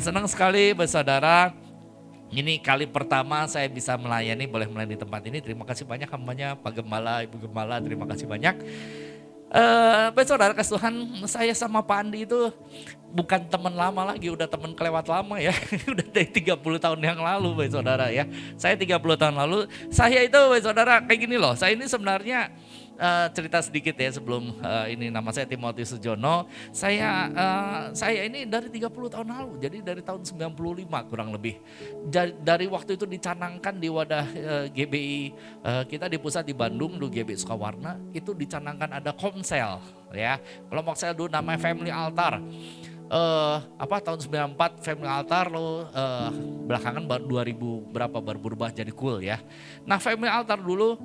senang sekali saudara. Ini kali pertama saya bisa boleh melayani tempat ini. Terima kasih banyak hambanya, Pak Gembala, Ibu Gembala, terima kasih banyak. Baik saudara kasih Tuhan, saya sama Pak Andi itu bukan teman lama lagi, udah teman kelewat lama ya. Udah dari 30 tahun yang lalu baik saudara ya. Saya 30 tahun lalu, saya itu baik saudara kayak gini loh. Saya ini sebenarnya cerita sedikit ya sebelum ini, nama saya Timotius Sujono. Saya ini dari 30 tahun lalu, jadi dari tahun 95 kurang lebih. Dari waktu itu dicanangkan di wadah GBI kita di pusat di Bandung, dulu GBI Sukawarna, itu dicanangkan ada komsel ya. Kelompok saya dulu namanya Family Altar. Tahun 94 Family Altar, lalu belakangan baru 2000 berapa baru berubah jadi Cool ya. Nah Family Altar dulu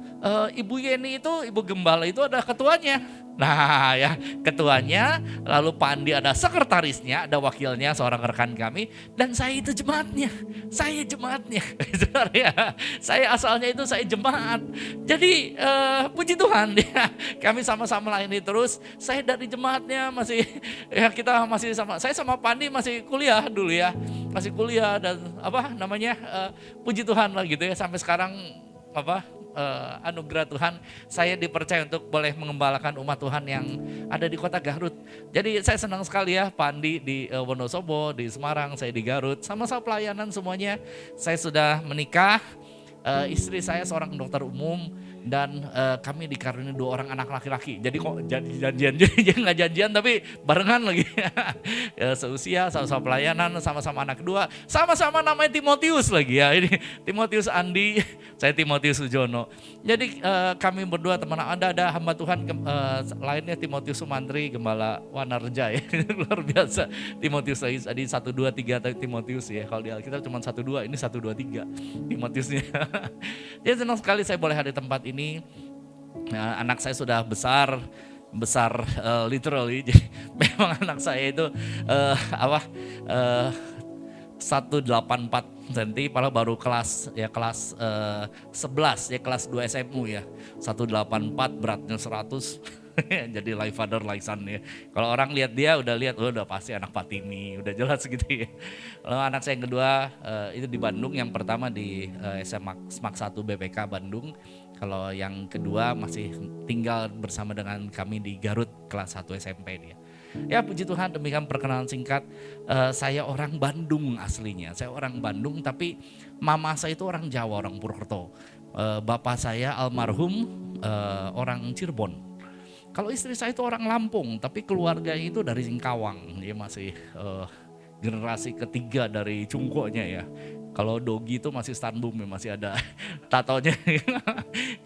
Ibu Yeni itu, Ibu Gembala itu ada ketuanya. Nah ya ketuanya, lalu Pak Andi ada sekretarisnya, ada wakilnya seorang rekan kami, dan saya itu jemaatnya. Saya jemaatnya, saudara ya. Saya asalnya itu saya jemaat. Jadi puji Tuhan ya, kami sama-sama layani terus. Saya dari jemaatnya masih ya kita masih saya sama Pak Andi masih kuliah dulu ya, masih kuliah dan puji Tuhan lah gitu ya, sampai sekarang anugerah Tuhan saya dipercaya untuk boleh mengembalakan umat Tuhan yang ada di kota Garut. Jadi saya senang sekali ya, Pak Andi di Wonosobo, di Semarang, saya di Garut, sama-sama pelayanan semuanya. Saya sudah menikah, istri saya seorang dokter umum, dan kami dikaruniai 2 orang anak laki-laki. Jadi kok janjian, jadi nggak janjian tapi barengan lagi. Ya, seusia, sama-sama pelayanan, sama-sama anak kedua, sama-sama namanya Timotius lagi ya. Ini Timotius Andi, saya Timotius Sujono. Jadi kami berdua teman, ada hamba Tuhan lainnya Timotius Sumantri, Gembala Wanarja ya. Luar biasa. Timotius lagi ada 1, 2, 3 Timotius ya. Kalau di Alkitab cuma 1, 2, ini 1, 2, 3 Timotiusnya. Jadi senang sekali saya boleh ada di tempat ini. Anak saya sudah besar literally. Jadi memang anak saya itu 184 cm, padahal baru kelas 11 ya, kelas 2 SMU ya. 184 beratnya 100. Jadi like father like son ya. Kalau orang lihat dia udah pasti anak Patimi, udah jelas gitu ya. Lalu anak saya yang kedua itu di Bandung, yang pertama di SMA SMAK 1 BPK Bandung. Kalau yang kedua masih tinggal bersama dengan kami di Garut kelas 1 SMP dia. Ya puji Tuhan, demikian perkenalan singkat. Saya orang Bandung aslinya. Saya orang Bandung tapi mama saya itu orang Jawa, orang Purwokerto. Bapak saya almarhum orang Cirebon. Kalau istri saya itu orang Lampung, tapi keluarganya itu dari Singkawang. Dia masih generasi ketiga dari cungkoknya ya. Kalau Dogi itu masih Stanbum ya, masih ada tatonya.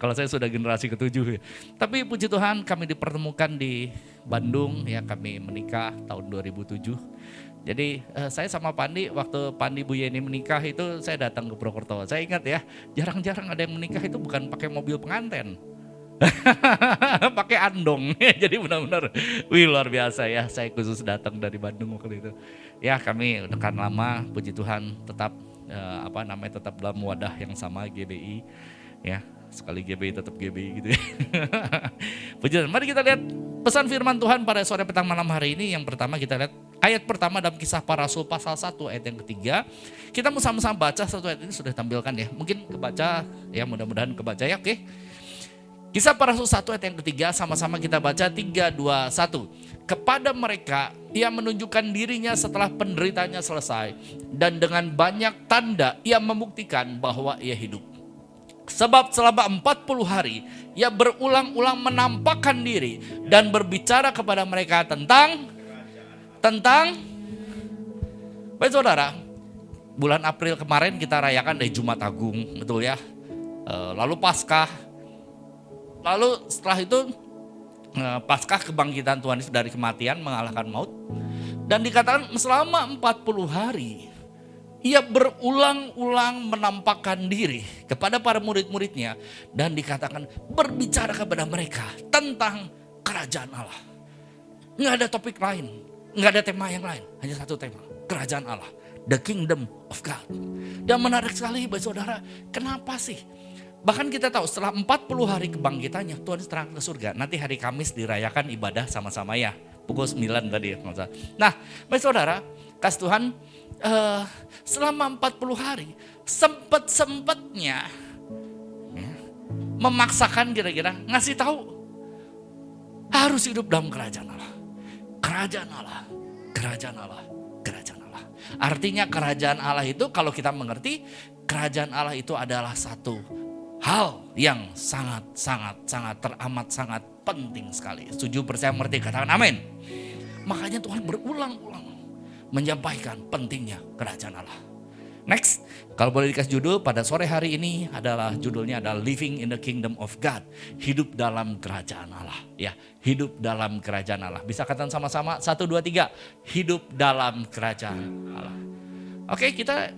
Kalau saya sudah generasi ketujuh ya. Tapi puji Tuhan kami dipertemukan di Bandung ya, kami menikah tahun 2007. Jadi saya sama Pandi, waktu Pandi Bu Yeni menikah itu saya datang ke Purwokerto. Saya ingat ya, jarang-jarang ada yang menikah itu bukan pakai mobil pengantin. Pakai andong. Jadi benar-benar luar biasa ya. Saya khusus datang dari Bandung waktu itu. Ya kami dekat lama, puji Tuhan tetap tetap dalam wadah yang sama GBI ya. Sekali GBI tetap GBI gitu ya. Puji Tuhan. Mari kita lihat pesan firman Tuhan pada sore petang malam hari ini. Yang pertama kita lihat ayat pertama dalam Kisah Para Rasul pasal 1 ayat yang ketiga. Kita mau sama-sama baca satu ayat ini, sudah tampilkan ya. Mungkin kebaca ya, mudah-mudahan kebaca ya, oke. Kisah Para Rasul 1 ayat yang ketiga, sama-sama kita baca 3, 2, 1. Kepada mereka ia menunjukkan dirinya setelah penderitaannya selesai, dan dengan banyak tanda ia membuktikan bahwa ia hidup. Sebab selama 40 hari ia berulang-ulang menampakkan diri dan berbicara kepada mereka tentang baik saudara, bulan April kemarin kita rayakan dari Jumat Agung, betul ya. Lalu Paskah. Lalu setelah itu Paskah kebangkitan Tuhan Yesus dari kematian, mengalahkan maut. Dan dikatakan selama 40 hari ia berulang-ulang menampakkan diri kepada para murid-muridnya. Dan dikatakan berbicara kepada mereka tentang kerajaan Allah. Nggak ada topik lain, nggak ada tema yang lain, hanya satu tema, kerajaan Allah, the kingdom of God. Dan menarik sekali bagi saudara, kenapa sih? Bahkan kita tahu setelah 40 hari kebangkitannya Tuhan terangkat ke surga. Nanti hari Kamis dirayakan ibadah sama-sama ya. Pukul 9 tadi ya. Nah baik saudara, kasih Tuhan, selama 40 hari, sempet-sempetnya ya, memaksakan kira-kira, ngasih tahu, harus hidup dalam kerajaan Allah. Kerajaan Allah, kerajaan Allah, kerajaan Allah. Artinya kerajaan Allah itu kalau kita mengerti, kerajaan Allah itu adalah satu hal yang sangat teramat sangat penting sekali. Setuju, percaya, mengerti, katakan amin. Makanya Tuhan berulang-ulang menyampaikan pentingnya kerajaan Allah. Next, kalau boleh dikasih judul pada sore hari ini adalah judulnya adalah Living in the Kingdom of God. Hidup dalam kerajaan Allah. Ya, hidup dalam kerajaan Allah. Bisa katakan sama-sama 1, 2, 3. Hidup dalam kerajaan Allah. Oke, kita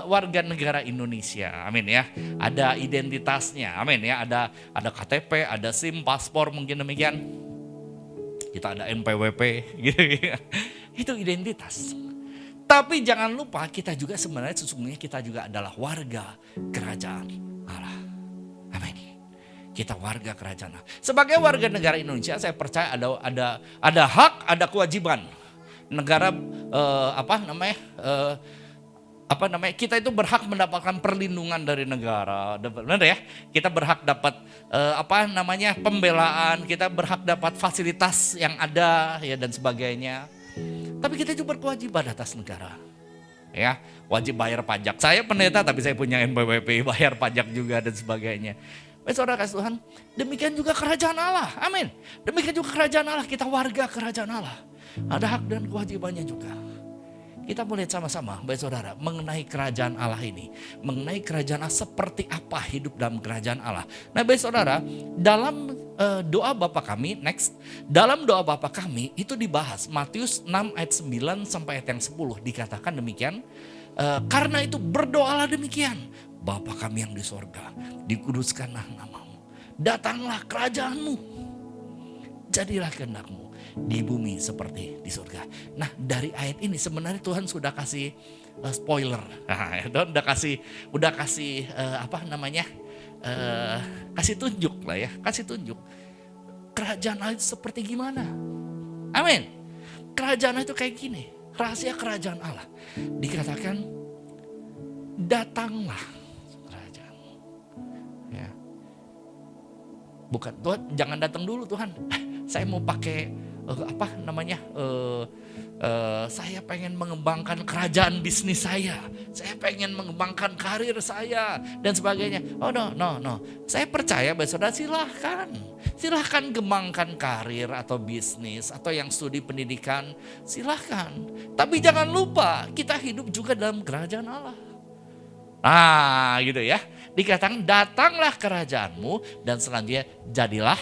warga negara Indonesia, amin ya. Ada identitasnya, amin ya. Ada KTP, ada SIM, paspor, mungkin demikian. Kita ada NPWP, gitu ya. Itu identitas. Tapi jangan lupa kita juga sebenarnya sesungguhnya kita juga adalah warga kerajaan Allah. Amin. Kita warga kerajaan Allah. Sebagai warga negara Indonesia, saya percaya ada hak, ada kewajiban. Negara kita itu berhak mendapatkan perlindungan dari negara, benar ya? Kita berhak dapat pembelaan, kita berhak dapat fasilitas yang ada ya dan sebagainya. Tapi kita juga berkewajiban atas negara. Ya, wajib bayar pajak. Saya pendeta tapi saya punya NPWP, bayar pajak juga dan sebagainya. Baik saudara kasih Tuhan, demikian juga kerajaan Allah. Amin. Demikian juga kerajaan Allah, kita warga kerajaan Allah. Ada hak dan kewajibannya juga. Kita mulai sama-sama, baik saudara, mengenai kerajaan Allah ini. Mengenai kerajaan Allah, seperti apa hidup dalam kerajaan Allah. Nah baik saudara, dalam doa Bapa kami, next. Dalam doa Bapa kami, itu dibahas. Matius 6 ayat 9 sampai ayat yang 10. Dikatakan demikian. Karena itu berdoalah demikian. Bapa kami yang di sorga, dikuduskanlah namamu. Datanglah kerajaanmu. Jadilah kehendakmu di bumi seperti di surga. Nah dari ayat ini sebenarnya Tuhan sudah kasih spoiler. Nah, Tuhan udah kasih kasih tunjuk lah ya, kasih tunjuk. Kerajaan Allah itu seperti gimana? Amin. Kerajaan Allah itu kayak gini. Rahasia kerajaan Allah dikatakan datanglah kerajaan. Ya. Bukan Tuhan, jangan datang dulu Tuhan. Saya mau pakai saya pengen mengembangkan kerajaan bisnis saya pengen mengembangkan karir saya dan sebagainya. Oh no. Saya percaya saudara, silahkan kembangkan karir atau bisnis atau yang studi pendidikan, silahkan. Tapi jangan lupa kita hidup juga dalam kerajaan Allah. Nah gitu ya, dikatakan datanglah kerajaanmu dan selanjutnya jadilah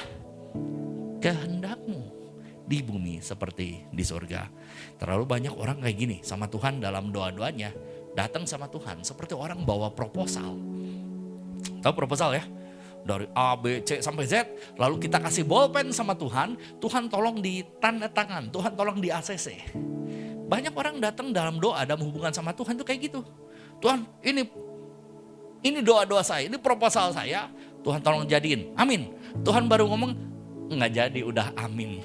kehendakmu di bumi seperti di surga. Terlalu banyak orang kayak gini sama Tuhan dalam doa-doanya. Datang sama Tuhan seperti orang bawa proposal. Tahu proposal ya? Dari A, B, C sampai Z. Lalu kita kasih bolpen sama Tuhan. Tuhan tolong di tanda tangan. Tuhan tolong di ACC. Banyak orang datang dalam doa, dalam hubungan sama Tuhan tuh kayak gitu. Tuhan ini doa-doa saya, ini proposal saya. Tuhan tolong jadiin. Amin. Tuhan baru ngomong, nggak jadi udah amin.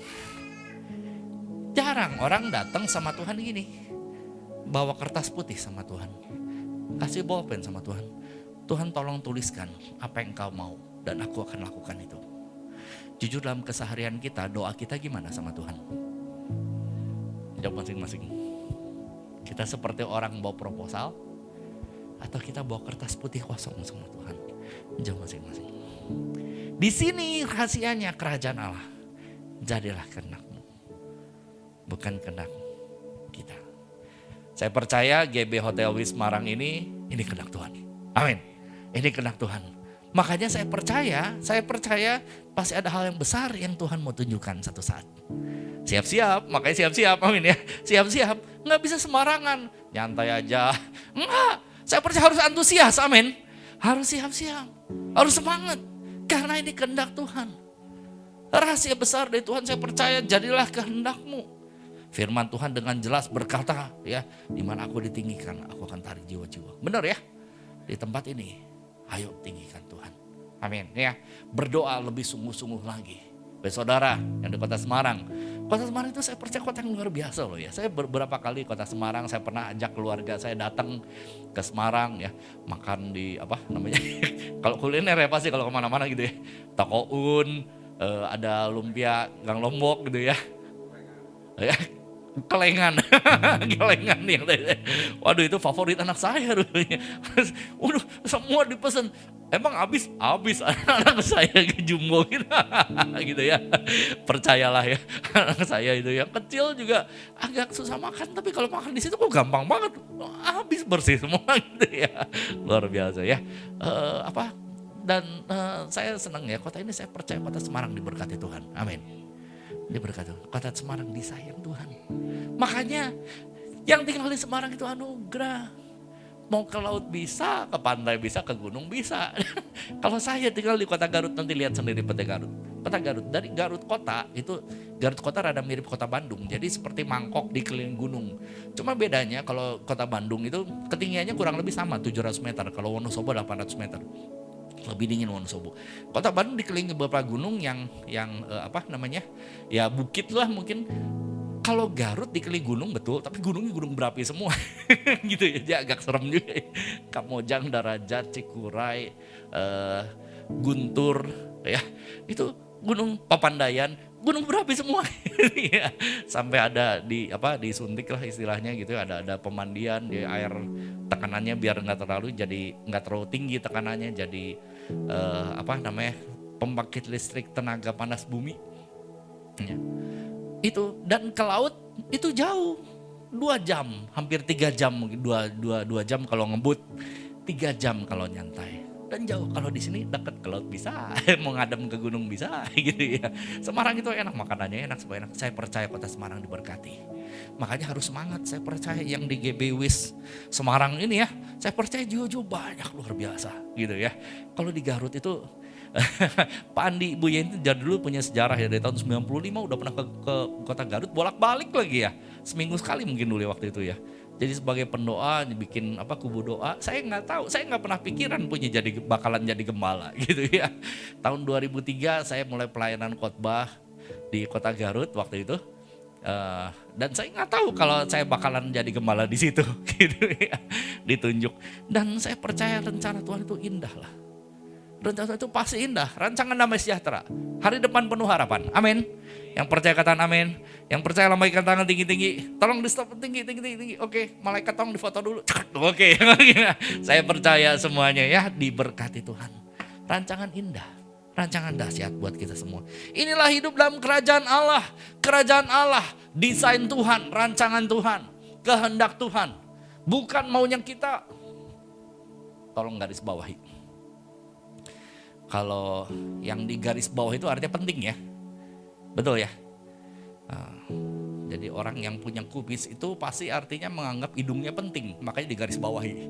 Jarang orang datang sama Tuhan gini. Bawa kertas putih sama Tuhan. Kasih bolpen sama Tuhan. Tuhan tolong tuliskan apa yang kau mau dan aku akan lakukan itu. Jujur dalam keseharian kita, doa kita gimana sama Tuhan? Jawab masing-masing. Kita seperti orang bawa proposal atau kita bawa kertas putih kosong sama Tuhan? Jawab masing-masing. Di sini rahasianya kerajaan Allah. Jadilah kehendakmu, bukan kehendak kita. Saya percaya GB Hotel Wismarang ini kehendak Tuhan. Amin. Ini kehendak Tuhan. Makanya saya percaya pasti ada hal yang besar yang Tuhan mau tunjukkan satu saat. Siap-siap, makanya siap-siap, amin ya. Siap-siap, nggak bisa sembarangan, nyantai aja. Enggak, saya percaya harus antusias, amin. Harus siap-siap, harus semangat. Karena ini kehendak Tuhan. Rahasia besar dari Tuhan, saya percaya jadilah kehendakmu. Firman Tuhan dengan jelas berkata, ya, di mana aku ditinggikan, aku akan tarik jiwa-jiwa. Benar ya? Di tempat ini, ayo tinggikan Tuhan. Amin. Ya, berdoa lebih sungguh-sungguh lagi. Baik saudara yang di kota Semarang, Kota Semarang itu saya percaya kota yang luar biasa loh ya. Saya beberapa kali kota Semarang, saya pernah ajak keluarga saya datang ke Semarang ya, makan di apa namanya, kalau kuliner ya pasti kalau kemana-mana gitu ya, Toko Un, ada lumpia Gang Lombok gitu ya. Ya, kelengan, kelengan yang waduh itu favorit anak saya rupanya. Waduh semua dipesan, emang habis anak saya ke jumbo gitu, gitu ya. Percayalah ya, anak saya itu yang kecil juga agak susah makan, tapi kalau makan di situ kok gampang banget, habis bersih semua gitu ya. Luar biasa ya. Saya senang ya, kota ini saya percaya kota Semarang diberkati Tuhan. Amin. Diberkati kota Semarang disayang Tuhan. Makanya yang tinggal di Semarang itu anugerah. Mau ke laut bisa, ke pantai bisa, ke gunung bisa. Kalau saya tinggal di kota Garut, nanti lihat sendiri peta Garut. Kota Garut, dari Garut kota itu, Garut kota rada mirip kota Bandung. Jadi seperti mangkok dikelilingi gunung. Cuma bedanya kalau kota Bandung itu ketinggiannya kurang lebih sama 700 meter. Kalau Wonosobo 800 meter. Lebih dingin Wonosobo. Kota Bandung dikelilingi beberapa gunung yang ya bukit lah mungkin. Kalau Garut dikelilingi gunung betul, tapi gunungnya gunung berapi semua. Gitu ya, dia agak serem juga ya. Kamojang, Darajat, Cikuray, Guntur ya. Itu gunung Papandayan, gunung berapi semua. Ya, sampai ada disuntik lah istilahnya gitu, ada pemandian di air, tekanannya biar nggak terlalu tinggi tekanannya, jadi pembangkit listrik tenaga panas bumi. Ya. Itu dan ke laut itu jauh 2 jam, hampir 3 jam, 2 jam kalau ngebut, 3 jam kalau nyantai. Dan jauh, kalau di sini dekat ke laut bisa, mau ngadem ke gunung bisa gitu ya. Semarang itu enak, makanannya enak, semua enak. Saya percaya kota Semarang diberkati. Makanya harus semangat, saya percaya yang di GB Wis Semarang ini ya, saya percaya jiwa-jiwa banyak luar biasa gitu ya. Kalau di Garut itu Pak Andi Ibu Yenti dari dulu punya sejarah ya, dari tahun 95 udah pernah ke kota Garut, bolak-balik lagi ya. Seminggu sekali mungkin dulu waktu itu ya. Jadi sebagai pendoa, bikin kubu doa, saya nggak tahu, saya nggak pernah pikiran bakalan jadi gembala gitu ya. Tahun 2003 saya mulai pelayanan khotbah di kota Garut waktu itu. Dan saya nggak tahu kalau saya bakalan jadi gembala di situ gitu ya, ditunjuk. Dan saya percaya rencana Tuhan itu indah lah. Rencana itu pasti indah, rancangan damai sejahtera, hari depan penuh harapan. Amin. Yang percaya katakan amin. Yang percaya lambaikan tangan tinggi-tinggi. Tolong di stop tinggi. Oke, malaikat tolong difoto dulu. Oke. Saya percaya semuanya ya, diberkati Tuhan. Rancangan indah, rancangan dahsyat buat kita semua. Inilah hidup dalam kerajaan Allah. Kerajaan Allah, desain Tuhan, rancangan Tuhan, kehendak Tuhan. Bukan maunya kita. Tolong garis bawahi. Kalau yang di garis bawah itu artinya penting ya. Betul ya. Jadi orang yang punya kumis itu pasti artinya menganggap hidungnya penting, makanya digaris bawahi.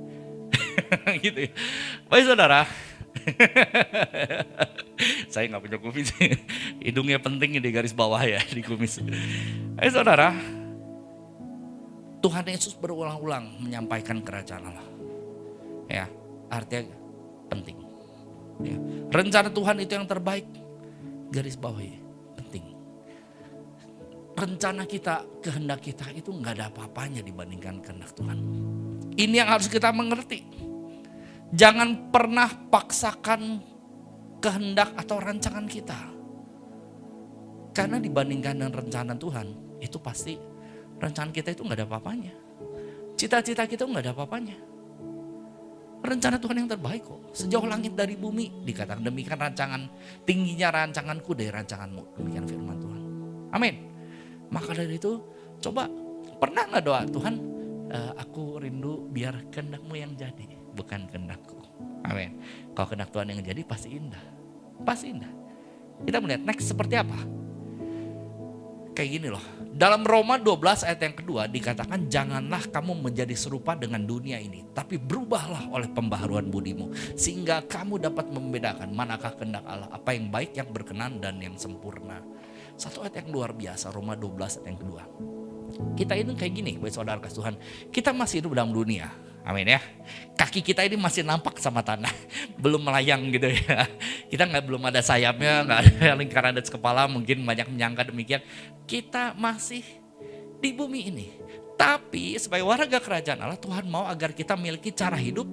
Gitu ya. Baik saudara. Saya nggak punya kumis, hidungnya penting di garis bawah ya, di kumis. Baik saudara. Tuhan Yesus berulang-ulang menyampaikan kerajaan Allah. Ya, artinya penting. Ya. Rencana Tuhan itu yang terbaik, garis bawahi, penting. Rencana kita, kehendak kita itu nggak ada apa-apanya dibandingkan kehendak Tuhan. Ini yang harus kita mengerti. Jangan pernah paksakan kehendak atau rancangan kita. Karena dibandingkan dengan rencana Tuhan, itu pasti rancangan kita itu nggak ada apa-apanya. Cita-cita kita nggak ada apa-apanya. Rencana Tuhan yang terbaik kok. Sejauh langit dari bumi, dikatakan demikian tingginya rancanganku dari rancanganmu. Demikian firman Tuhan. Amin. Maka dari itu, coba pernah gak doa, Tuhan aku rindu biar kehendak-Mu yang jadi, bukan kehendak-Ku. Amin. Kalau kehendak Tuhan yang jadi pasti indah. Pasti indah. Kita melihat next seperti apa. Kayak gini loh. Dalam Roma 12 ayat yang kedua dikatakan janganlah kamu menjadi serupa dengan dunia ini. Tapi berubahlah oleh pembaharuan budimu. Sehingga kamu dapat membedakan manakah kehendak Allah. Apa yang baik, yang berkenan dan yang sempurna. Satu ayat yang luar biasa, Roma 12 ayat yang kedua. Kita ini kayak gini, baik saudara kasih Tuhan. Kita masih hidup dalam dunia. Amin ya. Kaki kita ini masih nampak sama tanah. Belum melayang gitu ya. Kita belum ada sayapnya, nggak ada lingkaran atas kepala, mungkin banyak menyangka demikian. Kita masih di bumi ini. Tapi sebagai warga kerajaan Allah, Tuhan mau agar kita memiliki cara hidup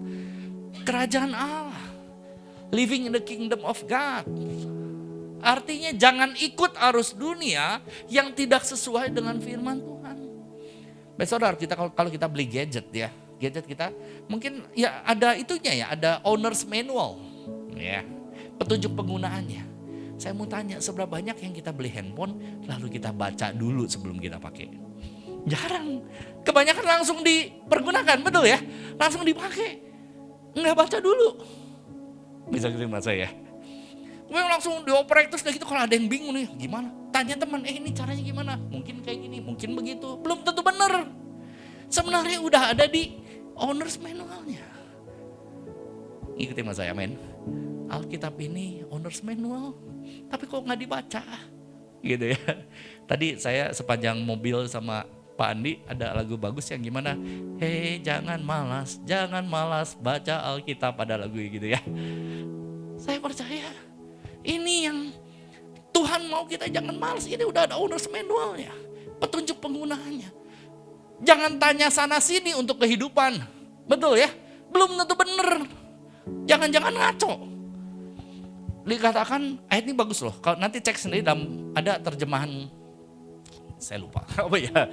kerajaan Allah. Living in the kingdom of God. Artinya jangan ikut arus dunia yang tidak sesuai dengan firman Tuhan. Baik saudara, kita kalau kita beli gadget ya, gadget kita mungkin ya ada itunya ya, ada owner's manual ya, petunjuk penggunaannya. Saya mau tanya, seberapa banyak yang kita beli handphone lalu kita baca dulu sebelum kita pakai? Jarang. Kebanyakan langsung dipergunakan, betul ya? Langsung dipakai. Enggak baca dulu. Bisa terima saya. Kemudian langsung dioprek terus gitu, kalau ada yang bingung nih, gimana? Tanya teman, ini caranya gimana? Mungkin kayak gini, mungkin begitu. Belum tentu benar. Sebenarnya udah ada di owner's manualnya. Ikuti mas saya, men. Alkitab ini owner's manual, tapi kok nggak dibaca? Gitu ya. Tadi saya sepanjang mobil sama Pak Andi ada lagu bagus yang gimana? Hei jangan malas baca Alkitab, pada lagu gitu ya. Saya percaya ini yang Tuhan mau kita jangan malas. Ini udah ada owner's manualnya, petunjuk penggunaannya. Jangan tanya sana sini untuk kehidupan, betul ya? Belum tentu benar. Jangan-jangan ngaco. Dikatakan ayat ini bagus loh. Kalau nanti cek sendiri ada terjemahan, saya lupa apa ya,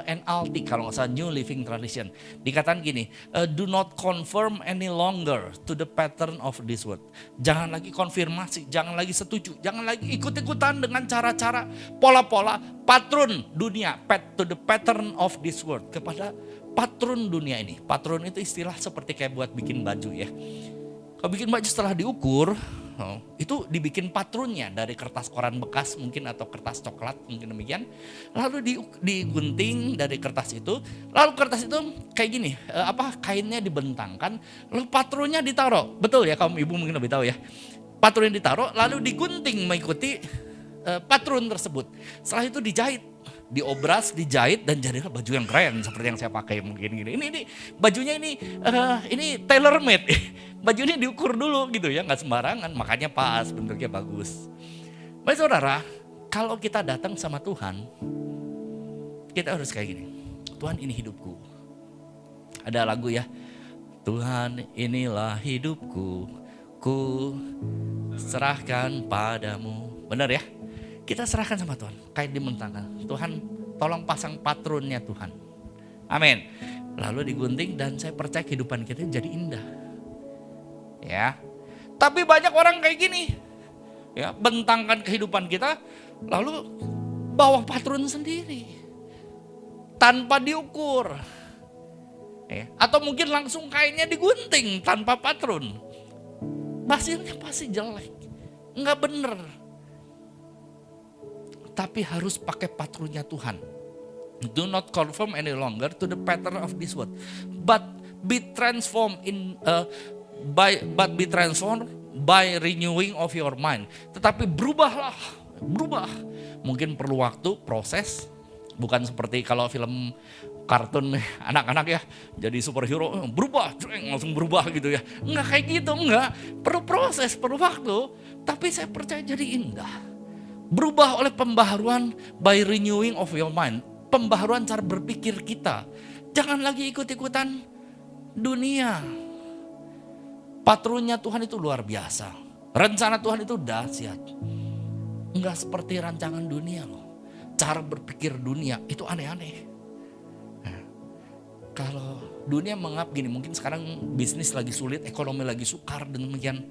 NLT kalau nggak salah, New Living Translation. Dikatakan gini, do not confirm any longer to the pattern of this world. Jangan lagi konfirmasi, jangan lagi setuju, jangan lagi ikut-ikutan dengan cara-cara, pola-pola, patron dunia, to the pattern of this world, kepada patron dunia ini. Patron itu istilah seperti kayak buat bikin baju ya. Kalau bikin baju setelah diukur, itu dibikin patronnya dari kertas koran bekas mungkin atau kertas coklat mungkin demikian. Lalu digunting dari kertas itu. Lalu kertas itu kayak gini, kainnya dibentangkan, lalu patronnya ditaruh. Betul ya, kamu ibu mungkin lebih tahu ya. Patronnya ditaruh, lalu digunting mengikuti patron tersebut. Setelah itu dijahit, diobras, dijahit, dan jadilah baju yang keren seperti yang saya pakai mungkin gini. Ini bajunya ini tailor made. Baju ini diukur dulu gitu ya, nggak sembarangan, makanya pas, bentuknya bagus. Baik saudara, kalau kita datang sama Tuhan, kita harus kayak gini. Tuhan, ini hidupku. Ada lagu ya, Tuhan inilah hidupku, ku serahkan padamu. Benar ya? Kita serahkan sama Tuhan, kayak dimentangkan. Tuhan, tolong pasang patronnya Tuhan. Amin. Lalu digunting, dan saya percaya kehidupan kita jadi indah. Ya, tapi banyak orang kayak gini, ya, bentangkan kehidupan kita, lalu bawa patron sendiri, tanpa diukur, ya. Atau mungkin langsung kainnya digunting tanpa patron, hasilnya pasti jelek, nggak bener. Tapi harus pakai patronnya Tuhan. Do not conform any longer to the pattern of this world, but be transformed be transformed by renewing of your mind. Tetapi berubah. Mungkin perlu waktu, proses. Bukan seperti kalau film kartun anak-anak ya, jadi superhero berubah, langsung berubah gitu ya. Enggak kayak gitu, enggak. Perlu proses, perlu waktu. Tapi saya percaya jadi indah. Berubah oleh pembaharuan by renewing of your mind. Pembaharuan cara berpikir kita. Jangan lagi ikut-ikutan dunia. Patronnya Tuhan itu luar biasa. Rencana Tuhan itu dahsyat. Enggak seperti rancangan dunia loh. Cara berpikir dunia itu aneh-aneh. Nah, kalau dunia menganggap gini, mungkin sekarang bisnis lagi sulit, ekonomi lagi sukar, dan demikian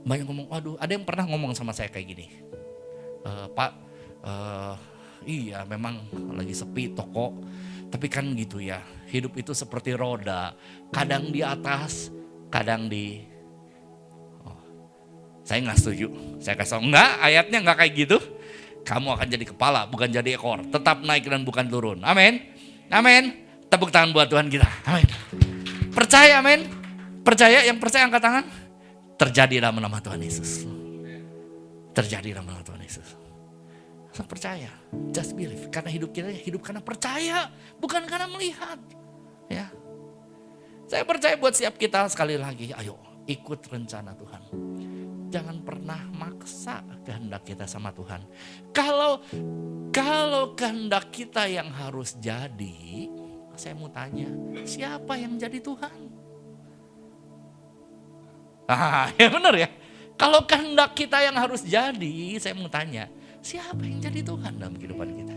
banyak ngomong, waduh, ada yang pernah ngomong sama saya kayak gini. Pak, iya memang lagi sepi toko, tapi kan gitu ya, hidup itu seperti roda, kadang di atas, kadang saya nggak setuju. Saya kasih enggak, ayatnya nggak kayak gitu. Kamu akan jadi kepala, bukan jadi ekor. Tetap naik dan bukan turun. Amin. Amin. Tepuk tangan buat Tuhan kita. Amin. Percaya, amin. Percaya, yang percaya angkat tangan. Terjadi dalam nama Tuhan Yesus. Terjadi dalam nama Tuhan Yesus. Saya percaya, just believe. Karena hidup kita hidup karena percaya, bukan karena melihat. Ya. Saya percaya buat setiap kita sekali lagi, ayo ikut rencana Tuhan. jangan pernah maksa kehendak kita sama Tuhan. Kalau kehendak kita yang harus jadi, saya mau tanya, siapa yang jadi Tuhan? Ya benar ya. Kalau kehendak kita yang harus jadi, saya mau tanya, siapa yang jadi Tuhan dalam kehidupan kita?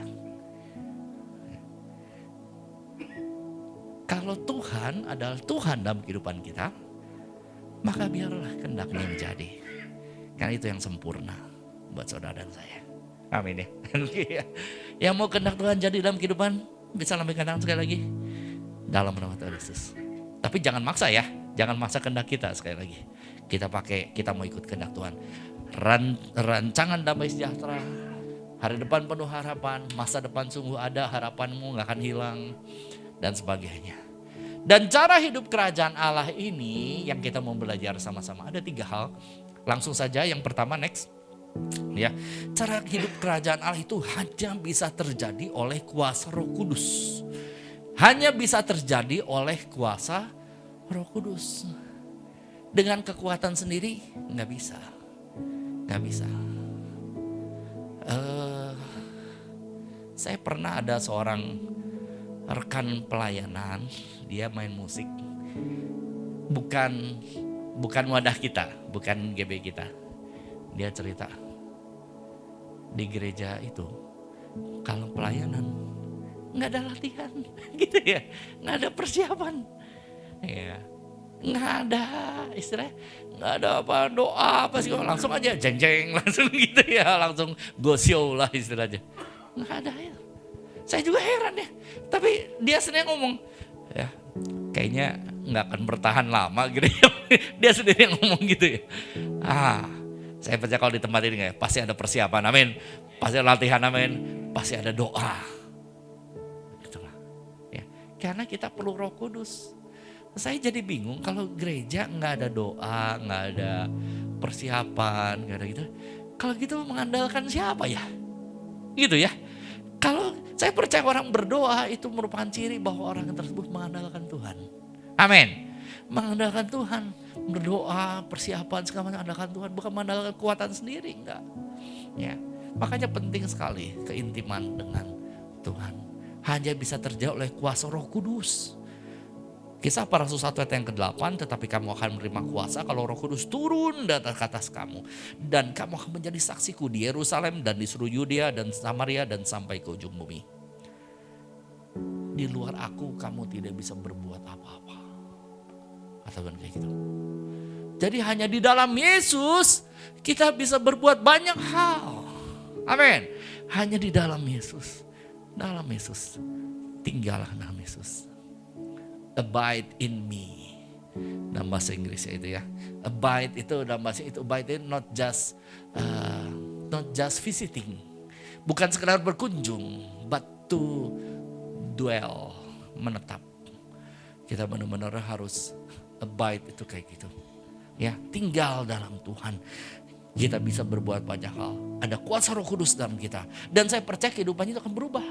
Kalau Tuhan adalah Tuhan dalam kehidupan kita, maka biarlah kehendaknya menjadi. Karena itu yang sempurna buat saudara dan saya. Amin ya. Yang mau kehendak Tuhan jadi dalam kehidupan, bisa lambaikan tangan sekali lagi. Dalam nama Tuhan Yesus. Tapi jangan maksa ya. Jangan maksa kehendak kita sekali lagi. Kita mau ikut kehendak Tuhan. Rancangan damai sejahtera. Hari depan penuh harapan. Masa depan sungguh ada, harapanmu gak akan hilang. Dan sebagainya. Dan cara hidup kerajaan Allah ini yang kita mau belajar sama-sama. Ada 3 hal. Langsung saja yang pertama next. Ya, cara hidup kerajaan Allah itu hanya bisa terjadi oleh kuasa Roh Kudus. Hanya bisa terjadi oleh kuasa Roh Kudus. Dengan kekuatan sendiri nggak bisa. Nggak bisa. Saya pernah ada seorang rekan pelayanan, dia main musik, bukan wadah kita, bukan GB kita. Dia cerita di gereja itu kalau pelayanan nggak ada latihan, gitu ya, nggak ada persiapan, ya, nggak ada istilahnya, nggak ada apa doa apa sih, langsung aja jeng langsung gitu ya, langsung go show lah istilahnya, nggak ada ya. Saya juga heran ya, tapi dia sendiri ngomong, ya kayaknya nggak akan bertahan lama gitu ya. Dia sendiri yang ngomong gitu ya. Saya percaya kalau di tempat ini ya, pasti ada persiapan, amin. Pasti ada latihan, amin. Pasti ada doa. Itulah. Ya, karena kita perlu Roh Kudus. Saya jadi bingung kalau gereja nggak ada doa, nggak ada persiapan, nggak ada gitu. Kalau gitu mengandalkan siapa ya? Gitu ya. Kalau saya percaya orang berdoa itu merupakan ciri bahwa orang tersebut mengandalkan Tuhan. Amin. Mengandalkan Tuhan, berdoa, persiapan segala macam mengandalkan Tuhan, bukan mengandalkan kekuatan sendiri, enggak. Ya, makanya penting sekali keintiman dengan Tuhan. Hanya bisa terjadi oleh kuasa Roh Kudus. Kisah para Rasul 1 ayat yang ke-8, tetapi kamu akan menerima kuasa kalau Roh Kudus turun ke atas kamu. Dan kamu akan menjadi saksiku di Yerusalem dan di seluruh Yudea dan Samaria dan sampai ke ujung bumi. Di luar aku kamu tidak bisa berbuat apa-apa. Katakan kayak gitu. Jadi hanya di dalam Yesus kita bisa berbuat banyak hal. Amin. Hanya di dalam Yesus. Dalam Yesus. Tinggallah dalam Yesus. Abide in me. Dalam bahasa Inggris itu ya. Abide itu dalam bahasa itu abide itu not just visiting. Bukan sekedar berkunjung, but to dwell, menetap. Kita benar-benar harus abide itu kayak gitu. Ya, tinggal dalam Tuhan. Kita bisa berbuat banyak hal. Ada kuasa Roh Kudus dalam kita. Dan saya percaya kehidupannya itu akan berubah.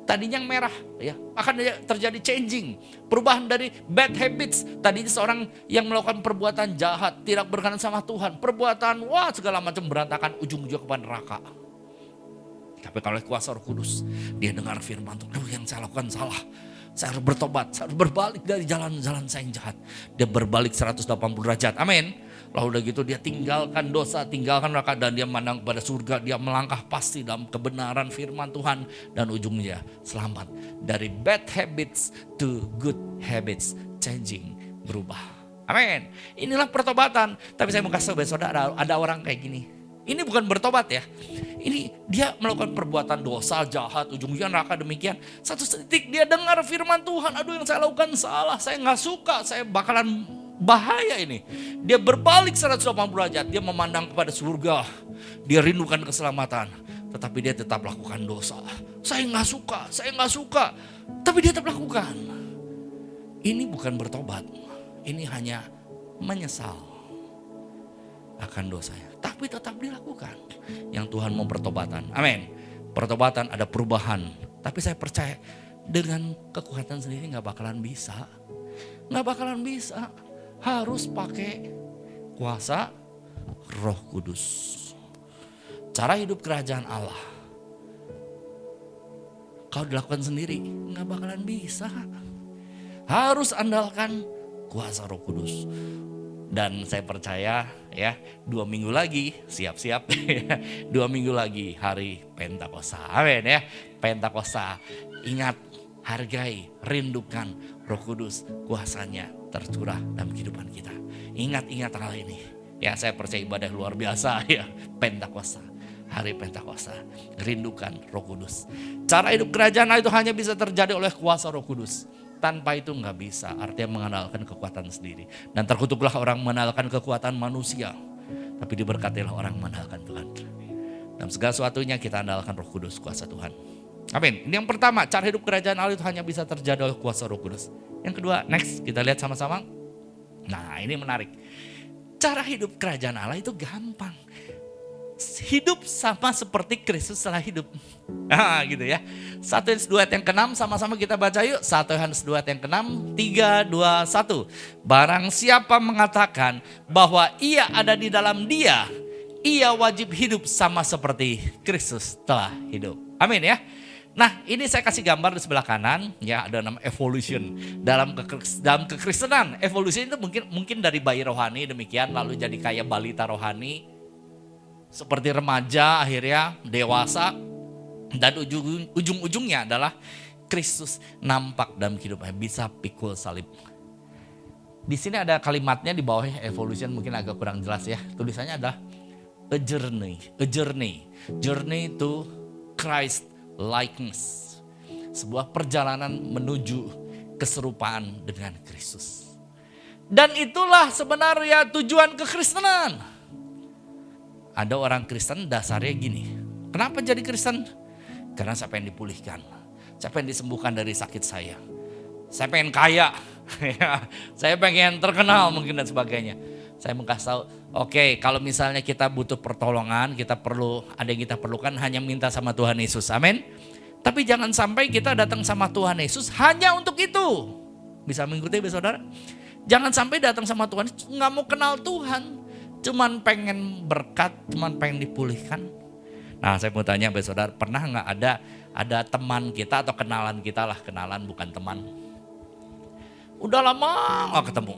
Tadinya yang merah, ya akan terjadi changing, perubahan dari bad habits. Tadinya seorang yang melakukan perbuatan jahat, tidak berkenan sama Tuhan, perbuatan segala macam berantakan, ujung-ujung kepada neraka. Tapi kalau kuasa Roh Kudus, dia dengar firman Tuhan, yang saya lakukan salah. Saya harus bertobat, saya harus berbalik dari jalan-jalan saya yang jahat. Dia berbalik 180 derajat, amin. Lalu udah gitu dia tinggalkan dosa, tinggalkan neraka dan dia memandang kepada surga. Dia melangkah pasti dalam kebenaran firman Tuhan. Dan ujungnya selamat. Dari bad habits to good habits, changing, berubah. Amin. Inilah pertobatan. Tapi saya mau kasih tahu saudara, ada orang kayak gini. Ini bukan bertobat ya. Ini dia melakukan perbuatan dosa, jahat, ujung-ujungnya neraka demikian. Satu titik dia dengar firman Tuhan. Aduh yang saya lakukan salah, saya gak suka, saya bakalan bahaya ini. Dia berbalik 180 derajat. Dia memandang kepada surga. Dia rindukan keselamatan. Tetapi dia tetap lakukan dosa. Saya gak suka. Tapi dia tetap lakukan. Ini bukan bertobat. Ini hanya menyesal akan dosanya. Tapi tetap dilakukan. Yang Tuhan mau pertobatan. Amin. Pertobatan ada perubahan. Tapi saya percaya dengan kekuatan sendiri gak bakalan bisa. Harus pakai kuasa Roh Kudus. Cara hidup kerajaan Allah, kau dilakukan sendiri nggak bakalan bisa. Harus andalkan kuasa Roh Kudus. Dan saya percaya ya 2 minggu lagi siap-siap 2 minggu lagi hari Pentakosta. Amin ya. Pentakosta, ingat, hargai, rindukan Roh Kudus, kuasanya tercurah dalam kehidupan kita. Ingat hal ini. Ya, saya percaya ibadah luar biasa ya, Pentakosta. Hari Pentakosta, rindukan Roh Kudus. Cara hidup kerajaan Allah itu hanya bisa terjadi oleh kuasa Roh Kudus. Tanpa itu nggak bisa, artinya mengandalkan kekuatan sendiri. Dan terkutuklah orang mengandalkan kekuatan manusia, tapi diberkatilah orang mengandalkan Tuhan. Dalam segala sesuatunya kita andalkan Roh Kudus, kuasa Tuhan. Amin. Ini yang pertama, cara hidup kerajaan Allah itu hanya bisa terjadi oleh kuasa Roh Kudus. Yang kedua, next kita lihat sama-sama. Nah, ini menarik. Cara hidup kerajaan Allah itu gampang. Hidup sama seperti Kristus telah hidup. Gitu ya. 1 Yohanes 2 ayat yang ke-6 sama-sama kita baca yuk. 1 Yohanes 2 ayat yang ke-6, 3, 2, 1. Barang siapa mengatakan bahwa ia ada di dalam dia, ia wajib hidup sama seperti Kristus telah hidup. Amin ya. Nah, ini saya kasih gambar di sebelah kanan ya, ada nama evolution. Dalam kekristenan, evolusi itu mungkin dari bayi rohani demikian lalu jadi kayak balita rohani, seperti remaja akhirnya dewasa, dan ujung-ujungnya adalah Kristus nampak dalam kehidupannya, bisa pikul salib. Di sini ada kalimatnya di bawah evolution, mungkin agak kurang jelas ya. Tulisannya adalah a journey to Christ likeness. Sebuah perjalanan menuju keserupaan dengan Kristus. Dan itulah sebenarnya tujuan kekristenan. Ada orang Kristen dasarnya gini. Kenapa jadi Kristen? Karena saya pengen dipulihkan. Saya pengen disembuhkan dari sakit saya. Saya pengen kaya. Saya pengen terkenal mungkin dan sebagainya. Saya mau kasih tahu, oke, kalau misalnya kita butuh pertolongan, kita perlu, ada yang kita perlukan, hanya minta sama Tuhan Yesus. Amin. Tapi jangan sampai kita datang sama Tuhan Yesus hanya untuk itu. Bisa mengikuti saudara? Jangan sampai datang sama Tuhan, nggak mau kenal Tuhan. Cuman pengen berkat, cuman pengen dipulihkan. Nah, saya mau tanya saudara, pernah nggak ada teman kita atau kenalan kita lah, kenalan bukan teman. Udah lama nggak ketemu.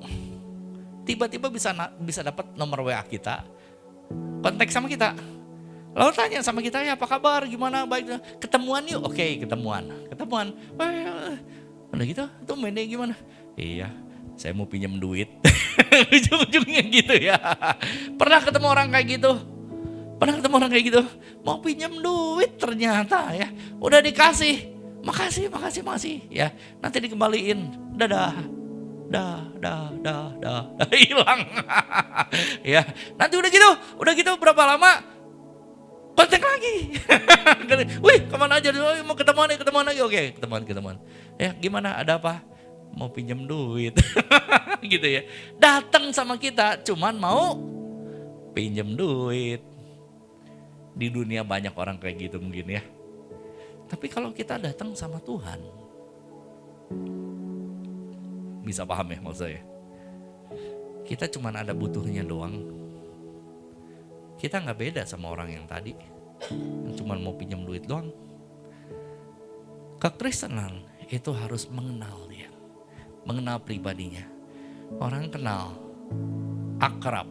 Tiba-tiba bisa dapat nomor WA kita, kontak sama kita. Lalu tanya sama kita, ya apa kabar, gimana, baik, ketemuan yuk. Oke, ketemuan. Udah gitu, itu mainnya gimana? Iya, saya mau pinjam duit. Ujung-ujungnya gitu ya. Pernah ketemu orang kayak gitu? Mau pinjam duit ternyata ya. Udah dikasih. Makasih ya. Nanti dikembaliin. Dadah. Hilang. Ya. Nanti udah gitu berapa lama? Kontak lagi. Wih, kemana aja? Mau ketemuan lagi. Oke, ketemuan. Ya, gimana? Ada apa? Mau pinjam duit. Gitu ya. Datang sama kita cuman mau pinjam duit. Di dunia banyak orang kayak gitu mungkin ya. Tapi kalau kita datang sama Tuhan, bisa paham ya maksud saya? Kita cuman ada butuhnya doang. Kita gak beda sama orang yang tadi, yang cuman mau pinjam duit doang. Kekristenan itu harus mengenal dia, mengenal pribadinya. Orang kenal, akrab,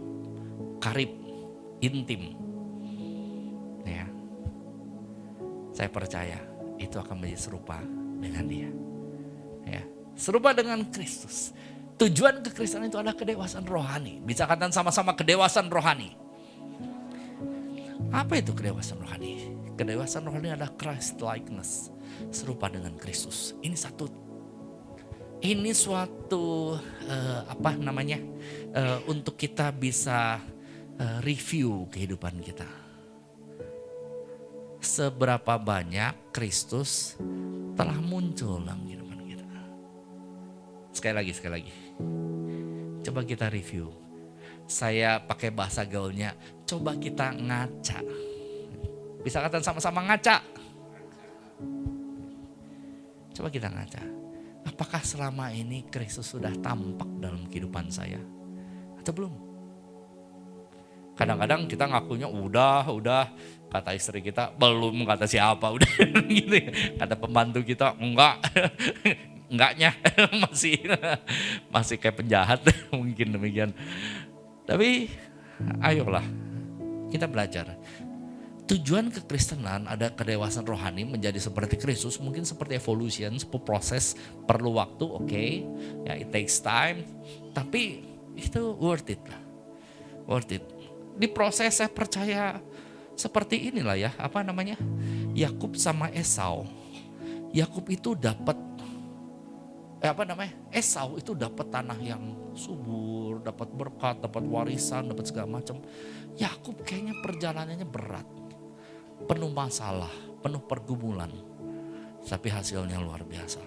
karib, intim. Ya, saya percaya itu akan menjadi serupa dengan dia. Ya, serupa dengan Kristus. Tujuan kekristenan itu adalah kedewasaan rohani. Bisa katakan sama-sama kedewasaan rohani. Apa itu kedewasaan rohani? Kedewasaan rohani adalah Christ likeness, serupa dengan Kristus. Ini suatu untuk kita bisa review kehidupan kita. Seberapa banyak Kristus telah muncul dalam kehidupan kita. Sekali lagi. Coba kita review. Saya pakai bahasa gaulnya, coba kita ngaca. Bisa katakan sama-sama ngaca. Coba kita ngaca. Apakah selama ini Kristus sudah tampak dalam kehidupan saya? Atau belum? Kadang-kadang kita ngakunya udah, kata istri kita belum, kata siapa udah gitu ya. Kata pembantu kita enggak, enggaknya masih kayak penjahat mungkin demikian. Tapi ayolah kita belajar. Tujuan kekristenan ada kedewasaan rohani menjadi seperti Kristus, mungkin seperti evolution, sebuah proses, perlu waktu, oke. Ya, it takes time, tapi itu worth it lah. Worth it. Di proses saya percaya seperti inilah ya, Yakub sama Esau. Yakub itu dapat Esau itu dapat tanah yang subur, dapat berkat, dapat warisan, dapat segala macam. Yakub kayaknya perjalanannya berat, penuh masalah, penuh pergumulan, tapi hasilnya luar biasa.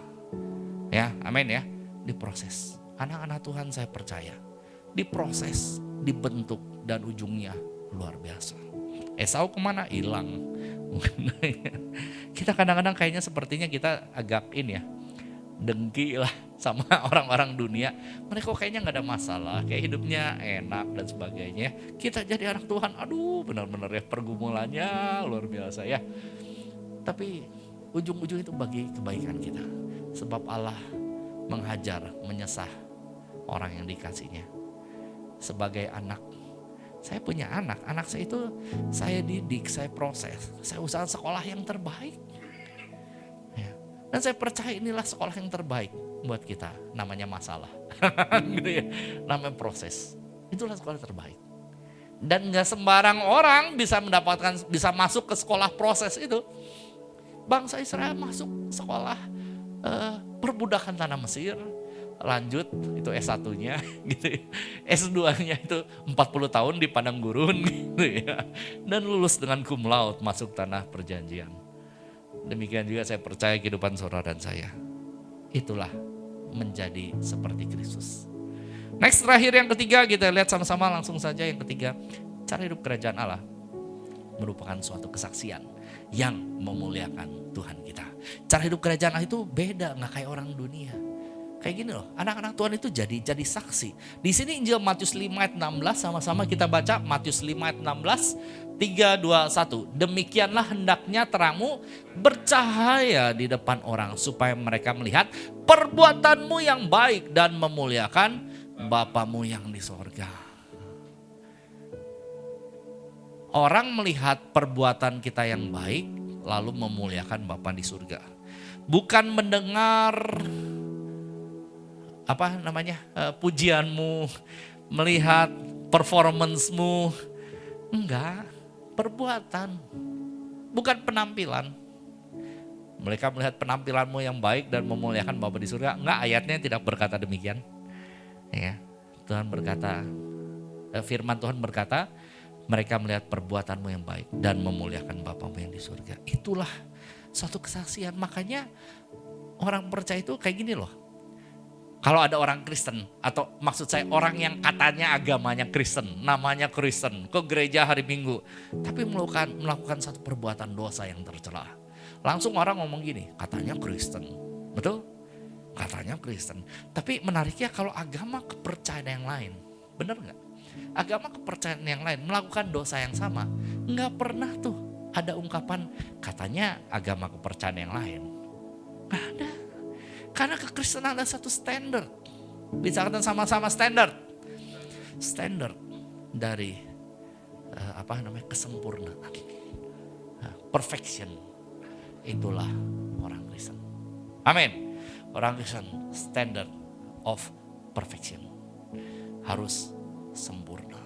Ya, amin ya. Diproses. Anak-anak Tuhan saya percaya, diproses, dibentuk, dan ujungnya luar biasa. Esau kemana? Hilang. Kita kadang-kadang kayaknya sepertinya kita agak dengki lah sama orang-orang dunia. Mereka kayaknya gak ada masalah, kayak hidupnya enak dan sebagainya. Kita jadi anak Tuhan, aduh benar-benar ya pergumulannya luar biasa ya. Tapi ujung-ujung itu bagi kebaikan kita. Sebab Allah menghajar, menyesah orang yang dikasihnya. Sebagai anak, saya punya anak saya itu saya didik, saya proses, saya usaha sekolah yang terbaik. Dan saya percaya inilah sekolah yang terbaik buat kita, namanya masalah. Gitu ya. Namanya proses. Itulah sekolah terbaik. Dan gak sembarang orang bisa masuk ke sekolah proses itu. Bangsa Israel masuk sekolah perbudakan tanah Mesir, lanjut itu S1-nya gitu ya. S2-nya itu 40 tahun di padang gurun gitu ya. Dan lulus dengan cum laude masuk tanah perjanjian. Demikian juga saya percaya kehidupan saudara dan saya. Itulah menjadi seperti Kristus. Next, terakhir yang ketiga, kita lihat sama-sama langsung saja yang ketiga. Cara hidup kerajaan Allah merupakan suatu kesaksian yang memuliakan Tuhan kita. Cara hidup kerajaan Allah itu beda, gak kayak orang dunia. Kayak gini loh, anak-anak Tuhan itu jadi saksi. Di sini Injil Matius 5 ayat 16, sama-sama kita baca Matius 5 ayat 16, 3, 2, 1. Demikianlah hendaknya terangmu bercahaya di depan orang, supaya mereka melihat perbuatanmu yang baik dan memuliakan Bapamu yang di sorga. Orang melihat perbuatan kita yang baik, lalu memuliakan Bapa di surga. Bukan mendengar pujianmu, melihat performancemu. Enggak, perbuatan, bukan penampilan. Mereka melihat penampilanmu yang baik dan memuliakan Bapa di surga. Enggak, ayatnya tidak berkata demikian. Ya, Tuhan berkata, firman Tuhan berkata, mereka melihat perbuatanmu yang baik dan memuliakan Bapamu yang di surga. Itulah suatu kesaksian. Makanya orang percaya itu kayak gini loh. Kalau ada orang Kristen, atau maksud saya orang yang katanya agamanya Kristen, namanya Kristen, ke gereja hari Minggu, tapi melakukan satu perbuatan dosa yang tercela. Langsung orang ngomong gini, katanya Kristen, betul? Katanya Kristen. Tapi menariknya kalau agama kepercayaan yang lain, benar nggak? Agama kepercayaan yang lain melakukan dosa yang sama, nggak pernah tuh ada ungkapan katanya agama kepercayaan yang lain. Nggak ada. Karena kekristenan ada satu standar. Bicarakan sama-sama standar. Standar dari kesempurnaan. Perfection. Itulah orang Kristen. Amin. Orang Kristen standard of perfection. Harus sempurna.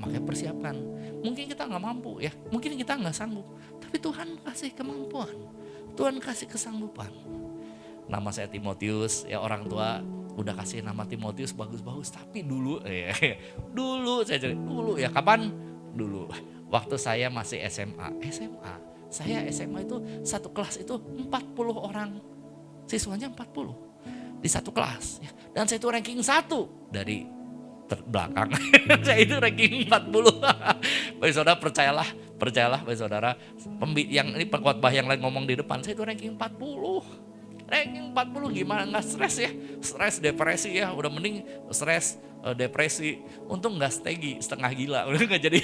Makanya persiapkan. Mungkin kita gak mampu ya. Mungkin kita gak sanggup. Tapi Tuhan kasih kemampuan. Tuhan kasih kesanggupan. Nama saya Timotius, ya orang tua udah kasih nama Timotius bagus-bagus. Tapi dulu kapan? Dulu. Waktu saya masih SMA. Saya SMA itu satu kelas itu 40 orang. Siswanya 40 di satu kelas. Dan saya itu ranking 1 dari terbelakang. Saya itu ranking 40. Bagi saudara percayalah bagi saudara. Yang ini pengkhotbah yang lain ngomong di depan, saya itu ranking 40. ranking 40 gimana nggak stres ya, stres depresi ya, udah mending stres depresi, untung nggak stegi setengah gila, udah nggak jadi.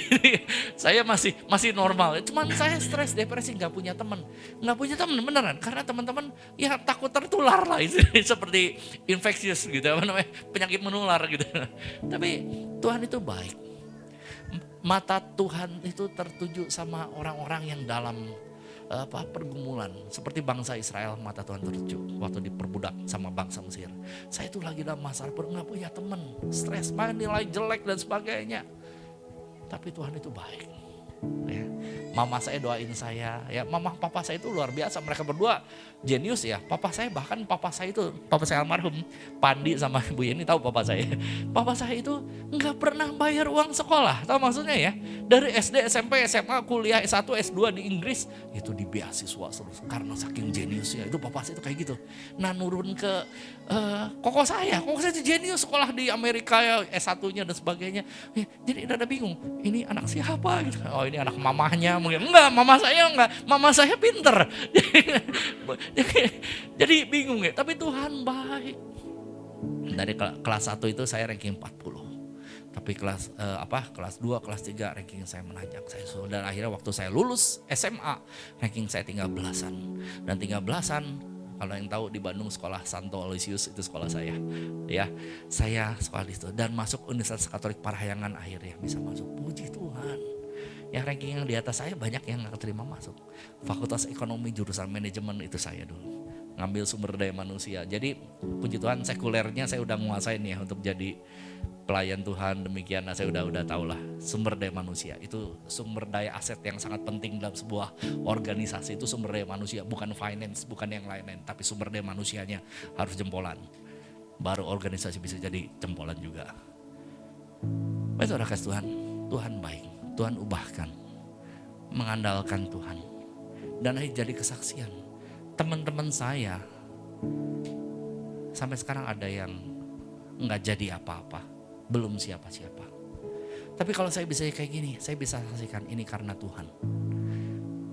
Saya masih normal, cuman saya stres depresi nggak punya teman beneran, karena teman-teman ya takut tertular lah, seperti infectious gitu, apa namanya, penyakit menular gitu. Tapi Tuhan itu baik, mata Tuhan itu tertuju sama orang-orang yang dalam pergumulan, seperti bangsa Israel, mata Tuhan tertuju waktu diperbudak sama bangsa Mesir. Saya itu lagi dalam masalah nggak punya teman, stres, main nilai jelek dan sebagainya. Tapi Tuhan itu baik. Ya. Mama saya doain saya, ya mama papa saya itu luar biasa, mereka berdua jenius ya. Papa saya almarhum Pandi sama Bu Yeni, tahu papa saya. Papa saya itu nggak pernah bayar uang sekolah, tahu maksudnya ya? Dari SD, SMP, SMA, kuliah S1, S2 di Inggris itu di beasiswa terus karena saking jeniusnya. Itu papa saya itu kayak gitu. Nah nurun ke koko saya itu jenius, sekolah di Amerika ya, S1-nya dan sebagainya. Jadi rada bingung, ini anak siapa gitu. Oh ini anak mamahnya mungkin. Enggak, mama saya pinter. Jadi bingung ya, tapi Tuhan baik. Dari kelas 1 itu saya ranking 40. Tapi kelas 2, kelas 3 ranking saya menanjak. Dan akhirnya waktu saya lulus SMA, ranking saya tinggal belasan. Dan tinggal belasan, kalau yang tahu di Bandung sekolah Santo Aloysius itu sekolah saya. Ya, saya sekolah di situ dan masuk Universitas Katolik Parahyangan, akhirnya bisa masuk. Puji Tuhan. Ya ranking yang di atas saya banyak yang gak keterima masuk. Fakultas Ekonomi jurusan Manajemen itu saya dulu. Ngambil sumber daya manusia. Jadi puji Tuhan sekulernya saya udah nguasain ya untuk jadi pelayan Tuhan demikian. Nah saya udah tahu lah sumber daya manusia. Itu sumber daya aset yang sangat penting dalam sebuah organisasi. Itu sumber daya manusia, bukan finance, bukan yang lain-lain. Tapi sumber daya manusianya harus jempolan. Baru organisasi bisa jadi jempolan juga. Baik saudara kasih Tuhan, Tuhan baik. Tuhan ubahkan, mengandalkan Tuhan. Dan jadi kesaksian. Teman-teman saya sampai sekarang ada yang nggak jadi apa-apa, belum siapa-siapa. Tapi kalau saya bisa kayak gini, saya bisa saksikan ini karena Tuhan.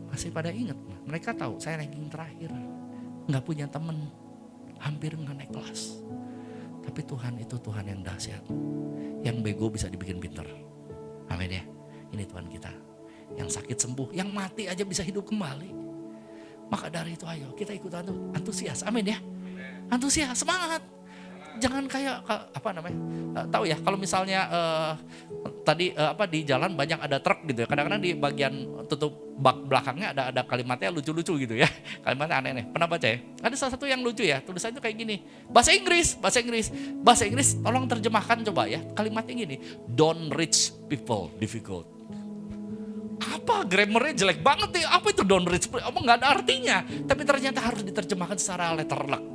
Masih pada ingat, mereka tahu saya ranking terakhir, nggak punya teman, hampir nggak naik kelas. Tapi Tuhan itu Tuhan yang dahsyat, yang bego bisa dibikin pinter. Amin ya. Ini Tuhan kita, yang sakit sembuh, yang mati aja bisa hidup kembali. Maka dari itu ayo kita ikut antusias, amin ya. Antusias, semangat. Jangan kayak tahu ya kalau misalnya tadi di jalan banyak ada truk gitu ya. Kadang-kadang di bagian tutup bak belakangnya ada kalimatnya lucu-lucu gitu ya. Kalimatnya aneh-aneh. Pernah baca ya? Ada salah satu yang lucu ya. Tulisannya kayak gini. Bahasa Inggris. Tolong terjemahkan coba ya. Kalimatnya gini. Don't reach people difficult. Apa grammarnya jelek banget ya, apa itu don't reach, nggak ada artinya, tapi ternyata harus diterjemahkan secara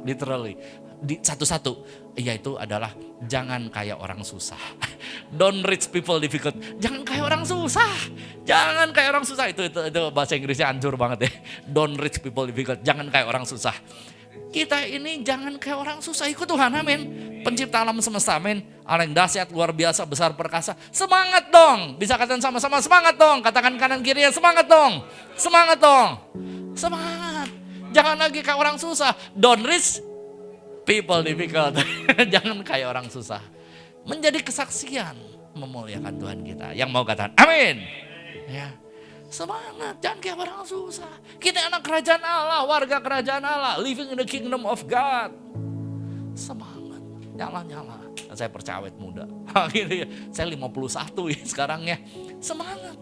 literally, di satu-satu, yaitu adalah jangan kayak orang susah. Don't reach people difficult, jangan kayak orang susah, itu bahasa Inggrisnya hancur banget ya. Don't reach people difficult, jangan kayak orang susah. Kita ini jangan kayak orang susah, ikut Tuhan, amin. Pencipta alam semesta, amin. Allah yang dahsyat, luar biasa, besar, perkasa. Semangat dong, bisa katakan sama-sama semangat dong. Katakan kanan kirinya semangat dong. Semangat. Jangan lagi kayak orang susah. Don't reach people difficult. Jangan kayak orang susah. Menjadi kesaksian memuliakan Tuhan kita. Yang mau katakan amin. Ya. Semangat, jangan kayak orang susah. Kita anak kerajaan Allah, warga kerajaan Allah, living in the kingdom of God. Semangat, nyala. Saya percaya awet muda. Akhirnya saya 51 ya sekarang ya. Semangat.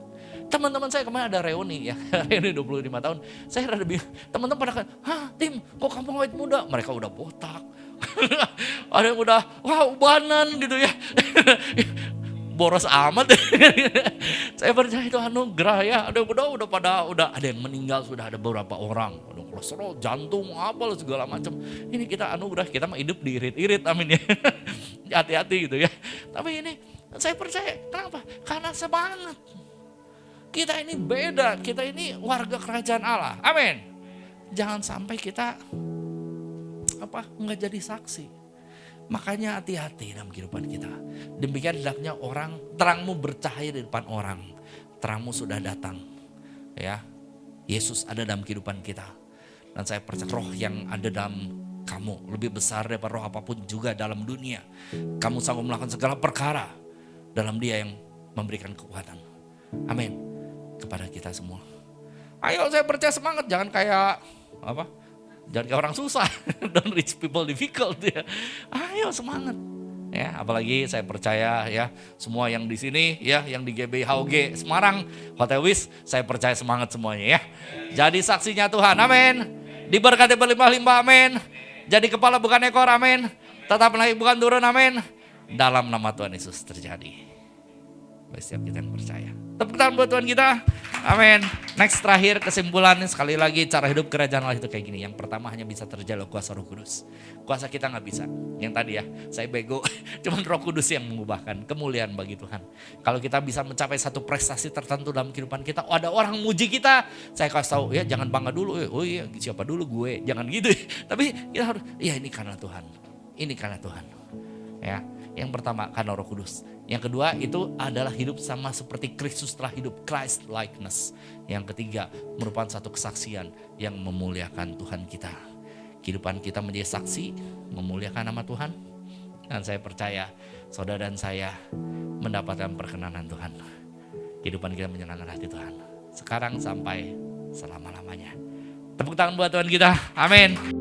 Teman-teman saya kemarin ada reuni ya, reuni 25 tahun. Saya rada bingung, teman-teman pada kan, Tim, kok kamu awet muda? Mereka udah botak. Ada yang udah, ubanan gitu ya. Boros amat. Saya percaya itu anugerah ya. Udah ada yang meninggal, sudah ada beberapa orang. Ada kolesterol, jantung, apa segala macam. Ini kita anugerah, kita mah hidup diirit-irit, amin ya. Hati-hati gitu ya. Tapi ini saya percaya, kenapa? Karena semangat. Kita ini beda, kita ini warga kerajaan Allah. Amin. Jangan sampai kita nggak jadi saksi. Makanya hati-hati dalam kehidupan kita. Demikian hendaknya orang, terangmu bercahaya di depan orang. Terangmu sudah datang. Ya, Yesus ada dalam kehidupan kita. Dan saya percaya roh yang ada dalam kamu lebih besar daripada roh apapun juga dalam dunia. Kamu sanggup melakukan segala perkara dalam Dia yang memberikan kekuatan. Amin. Kepada kita semua. Ayo, saya percaya, semangat, jangan kayak apa? Jangan kayak orang susah. Don't reach people difficult ya. Ayo semangat. Ya, apalagi saya percaya ya, semua yang di sini ya, yang di GBHOG Semarang, Hotel Wis, saya percaya semangat semuanya ya. Jadi saksinya Tuhan, amin. Diberkati berlimpah-limpah, amin. Jadi kepala bukan ekor, amin. Tetap naik bukan turun, amin. Dalam nama Tuhan Yesus terjadi. Bagi setiap kita yang percaya. Tepuk tangan buat Tuhan kita. Amin. Next, terakhir kesimpulannya sekali lagi, cara hidup kerajaan Allah itu kayak gini. Yang pertama, hanya bisa terjadi oleh kuasa Roh Kudus. Kuasa kita gak bisa. Yang tadi ya, saya bego. Cuman Roh Kudus yang mengubahkan. Kemuliaan bagi Tuhan. Kalau kita bisa mencapai satu prestasi tertentu dalam kehidupan kita, ada orang muji kita, saya kasih tahu ya, jangan bangga dulu. Oh iya, siapa dulu gue. Jangan gitu. Tapi kita harus, ya ini karena Tuhan. Ini karena Tuhan. Ya, yang pertama karena Roh Kudus. Yang kedua itu adalah hidup sama seperti Kristus telah hidup, Christ likeness. Yang ketiga merupakan satu kesaksian yang memuliakan Tuhan kita. Kehidupan kita menjadi saksi memuliakan nama Tuhan. Dan saya percaya saudara dan saya mendapatkan perkenanan Tuhan. Kehidupan kita menyenangkan hati Tuhan. Sekarang sampai selama-lamanya. Tepuk tangan buat Tuhan kita. Amin.